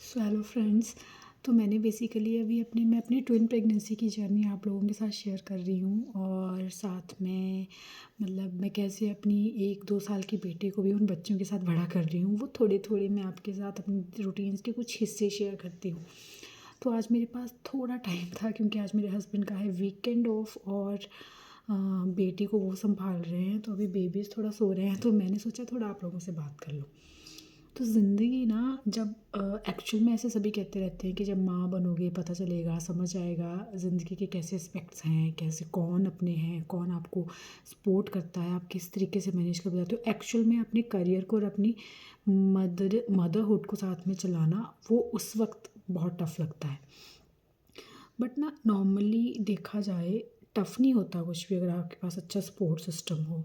Hello friends. तो मैंने basically अभी मैं अपनी ट्विन प्रेगनेंसी की जर्नी आप लोगों के साथ शेयर कर रही हूँ, और साथ में मैं कैसे अपनी 1-2 साल की बेटी को भी उन बच्चों के साथ बड़ा कर रही हूँ, वो थोड़े थोड़े मैं आपके साथ अपनी रूटीन्स के कुछ हिस्से शेयर करती हूँ। तो आज मेरे पास थोड़ा टाइम था क्योंकि आज मेरे हस्बैंड का है वीकेंड ऑफ, और बेटी को वो संभाल रहे हैं, तो अभी बेबीज़ थोड़ा सो रहे हैं, तो मैंने सोचा थोड़ा आप लोगों से बात कर लूँ। तो ज़िंदगी ना, जब एक्चुअल में ऐसे सभी कहते रहते हैं कि जब माँ बनोगे पता चलेगा, समझ आएगा ज़िंदगी के कैसे एस्पेक्ट्स हैं, कैसे कौन अपने हैं, कौन आपको सपोर्ट करता है, आप किस तरीके से मैनेज कर पाते हो। एक्चुअल में अपने करियर को और अपनी मदरहुड को साथ में चलाना, वो उस वक्त बहुत टफ़ लगता है। बट ना, नॉर्मली देखा जाए टफ़ नहीं होता कुछ भी अगर आपके पास अच्छा सपोर्ट सिस्टम हो।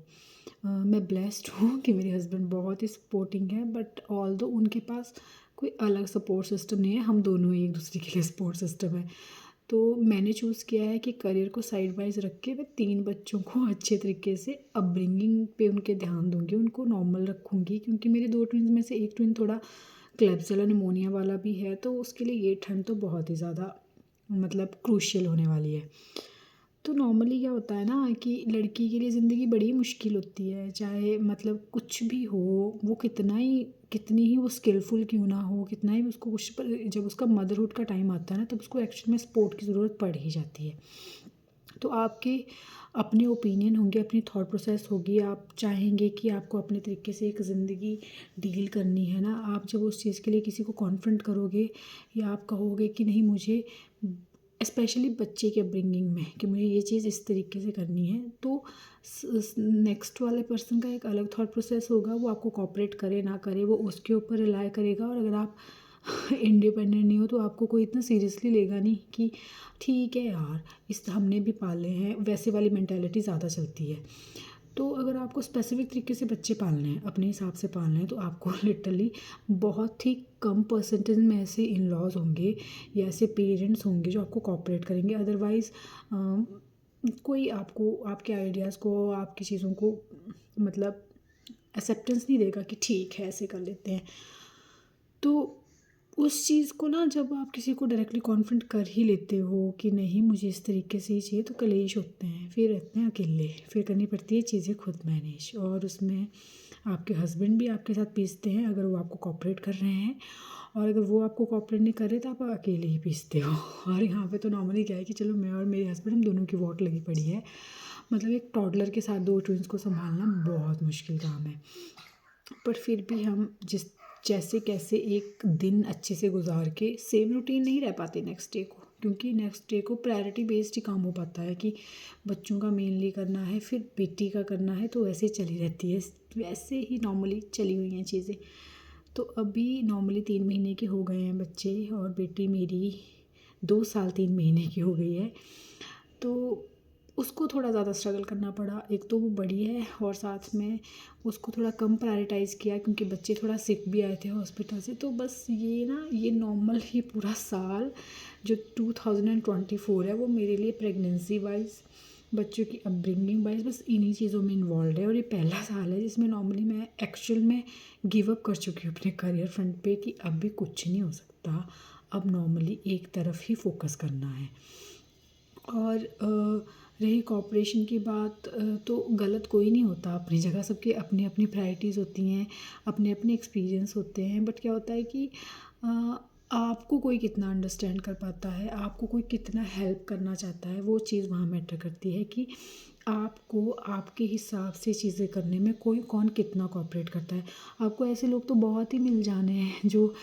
मैं ब्लेस्ड हूँ कि मेरे हस्बैंड बहुत ही सपोर्टिंग है, बट ऑल्दो उनके पास कोई अलग सपोर्ट सिस्टम नहीं है, हम दोनों ही एक दूसरे के लिए सपोर्ट सिस्टम है। तो मैंने चूज़ किया है कि करियर को साइड वाइज रख के मैं 3 बच्चों को अच्छे तरीके से अपब्रिंगिंग पे उनके ध्यान दूँगी, उनको नॉर्मल रखूँगी, क्योंकि मेरे 2 ट्विन्स में से एक ट्विन थोड़ा क्लेब्सिला निमोनिया वाला भी है, तो उसके लिए ये ठंड तो बहुत ही ज़्यादा क्रूशियल होने वाली है। तो नॉर्मली क्या होता है ना कि लड़की के लिए ज़िंदगी बड़ी मुश्किल होती है, चाहे कुछ भी हो, वो कितनी ही वो स्किलफुल क्यों ना हो, कितना ही उसको कुछ, पर जब उसका मदरहुड का टाइम आता है ना, तब उसको एक्चुअल में सपोर्ट की ज़रूरत पड़ ही जाती है। तो आपके अपने ओपिनियन होंगे, अपनी थॉट प्रोसेस होगी, आप चाहेंगे कि आपको अपने तरीके से एक ज़िंदगी डील करनी है ना। आप जब उस चीज़ के लिए किसी को कॉन्फ्रंट करोगे, या आप कहोगे कि नहीं, मुझे स्पेशली बच्चे के अपब्रिंगिंग में कि मुझे ये चीज़ इस तरीके से करनी है, तो नेक्स्ट वाले पर्सन का एक अलग थॉट प्रोसेस होगा। वो आपको कोऑपरेट करे ना करे, वो उसके ऊपर रिलाई करेगा, और अगर आप इंडिपेंडेंट नहीं हो तो आपको कोई इतना सीरियसली लेगा नहीं कि ठीक है यार, इस हमने भी पाले हैं, वैसे वाली मेंटालिटी ज़्यादा चलती है। तो अगर आपको स्पेसिफिक तरीके से बच्चे पालने हैं, अपने हिसाब से पालने हैं, तो आपको लिटरली बहुत ही कम परसेंटेज में ऐसे इन लॉज होंगे या ऐसे पेरेंट्स होंगे जो आपको कोऑपरेट करेंगे। अदरवाइज़ कोई आपको आपके आइडियाज़ को, आपकी चीज़ों को एक्सेप्टेंस नहीं देगा कि ठीक है ऐसे कर लेते हैं। तो उस चीज़ को ना, जब आप किसी को डायरेक्टली कॉन्फ्रंट कर ही लेते हो कि नहीं मुझे इस तरीके से ही चाहिए, तो कलेश होते हैं, फिर रहते हैं अकेले, फिर करनी पड़ती है चीज़ें खुद मैनेज, और उसमें आपके हस्बैंड भी आपके साथ पीसते हैं अगर वो आपको कोऑपरेट कर रहे हैं, और अगर वो आपको कोऑपरेट नहीं कर रहे तो आप अकेले ही पीसते हो। और यहाँ पे तो नॉर्मली क्या है कि चलो मैं और मेरे हस्बैंड हम दोनों की वोट लगी पड़ी है। एक टॉडलर के साथ 2 ट्विन्स को संभालना बहुत मुश्किल काम है, पर फिर भी हम जैसे कैसे एक दिन अच्छे से गुजार के, सेम रूटीन नहीं रह पाते नेक्स्ट डे को, क्योंकि नेक्स्ट डे को प्रायोरिटी बेस्ड ही काम हो पाता है कि बच्चों का मेनली करना है, फिर बेटी का करना है, तो वैसे चली रहती है, वैसे ही नॉर्मली चली हुई हैं चीज़ें। तो अभी नॉर्मली 3 महीने के हो गए हैं बच्चे, और बेटी मेरी 2 साल 3 महीने की हो गई है। तो उसको थोड़ा ज़्यादा स्ट्रगल करना पड़ा, एक तो वो बड़ी है, और साथ में उसको थोड़ा कम प्रायोरिटाइज़ किया क्योंकि बच्चे थोड़ा सिक भी आए थे हॉस्पिटल से। तो बस ये ना, ये नॉर्मल ही पूरा साल जो 2024 है, वो मेरे लिए प्रेगनेंसी वाइज, बच्चों की अपब्रिंगिंग वाइज, बस इन्हीं चीज़ों में इन्वॉल्व है। और ये पहला साल है जिसमें नॉर्मली मैं एक्चुअल में गिव अप कर चुकी हूँ अपने करियर फ्रंट पे कि अब भी कुछ नहीं हो सकता, अब नॉर्मली एक तरफ ही फोकस करना है। और रही कॉपरेशन की बात, तो गलत कोई नहीं होता, अपनी जगह सबकी अपनी अपनी प्रायोरिटीज़ होती हैं, अपने अपने एक्सपीरियंस होते हैं। बट क्या होता है कि आपको कोई कितना अंडरस्टैंड कर पाता है, आपको कोई कितना हेल्प करना चाहता है, वो चीज़ वहाँ मैटर करती है कि आपको आपके हिसाब से चीज़ें करने में कौन कितना कोऑपरेट करता है। आपको ऐसे लोग तो बहुत ही मिल जाने हैं जो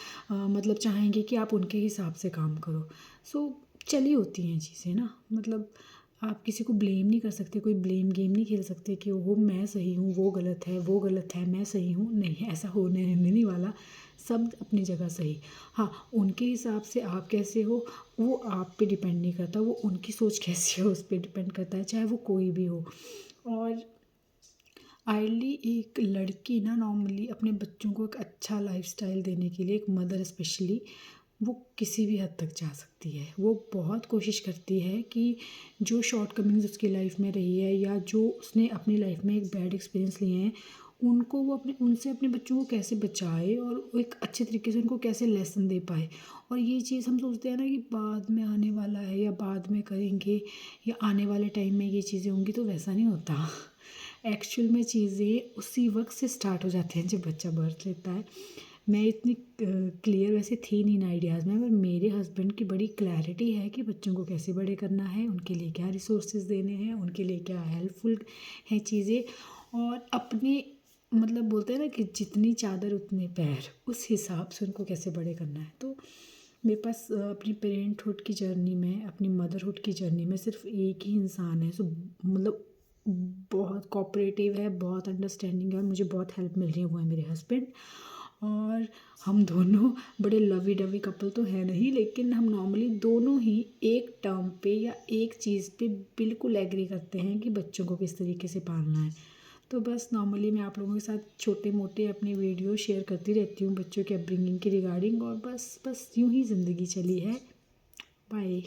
चाहेंगे कि आप उनके हिसाब से काम करो। सो चली होती हैं चीज़ें ना, आप किसी को ब्लेम नहीं कर सकते, कोई ब्लेम गेम नहीं खेल सकते कि वो मैं सही हूँ, वो गलत है, वो गलत है, मैं सही हूँ। नहीं, ऐसा होने नहीं वाला, सब अपनी जगह सही। हाँ, उनके हिसाब से आप कैसे हो वो आप पे डिपेंड नहीं करता, वो उनकी सोच कैसी है उस पर डिपेंड करता है, चाहे वो कोई भी हो। और आइडली एक लड़की ना, नॉर्मली अपने बच्चों को एक अच्छा लाइफस्टाइल देने के लिए, एक मदर स्पेशली, वो किसी भी हद तक जा सकती है। वो बहुत कोशिश करती है कि जो शॉर्टकमिंग्स उसकी लाइफ में रही है, या जो उसने अपनी लाइफ में एक बैड एक्सपीरियंस लिए हैं, उनको वो उनसे अपने बच्चों को कैसे बचाए और वो एक अच्छे तरीके से उनको कैसे लेसन दे पाए। और ये चीज़ हम सोचते हैं ना कि बाद में आने वाला है या बाद में करेंगे या आने वाले टाइम में ये चीज़ें होंगी, तो वैसा नहीं होता। एक्चुअल में चीज़ें उसी वक्त से स्टार्ट हो जाती हैं जब बच्चा बर्थ लेता है। मैं इतनी क्लियर वैसे थी नहीं इन आइडियाज़ में, पर मेरे हस्बैंड की बड़ी क्लैरिटी है कि बच्चों को कैसे बड़े करना है, उनके लिए क्या रिसोर्सेज देने हैं, उनके लिए क्या हेल्पफुल हैं चीज़ें। और अपने मतलब बोलते हैं ना कि जितनी चादर उतने पैर, उस हिसाब से उनको कैसे बड़े करना है। तो मेरे पास अपनी पेरेंटहुड की जर्नी में, अपनी मदरहुड की जर्नी में सिर्फ एक ही इंसान है जो मतलब बहुत कोऑपरेटिव है, बहुत अंडरस्टैंडिंग है और मुझे बहुत हेल्प मिल रही है, वो है मेरे हस्बैंड। और हम दोनों बड़े लवी डवी कपल तो है नहीं, लेकिन हम नॉर्मली दोनों ही एक टर्म पे या एक चीज़ पे बिल्कुल एग्री करते हैं कि बच्चों को किस तरीके से पालना है। तो बस नॉर्मली मैं आप लोगों के साथ छोटे मोटे अपने वीडियो शेयर करती रहती हूँ बच्चों के अपब्रिंगिंग के रिगार्डिंग, और बस यूँ ही ज़िंदगी चली है। बाय।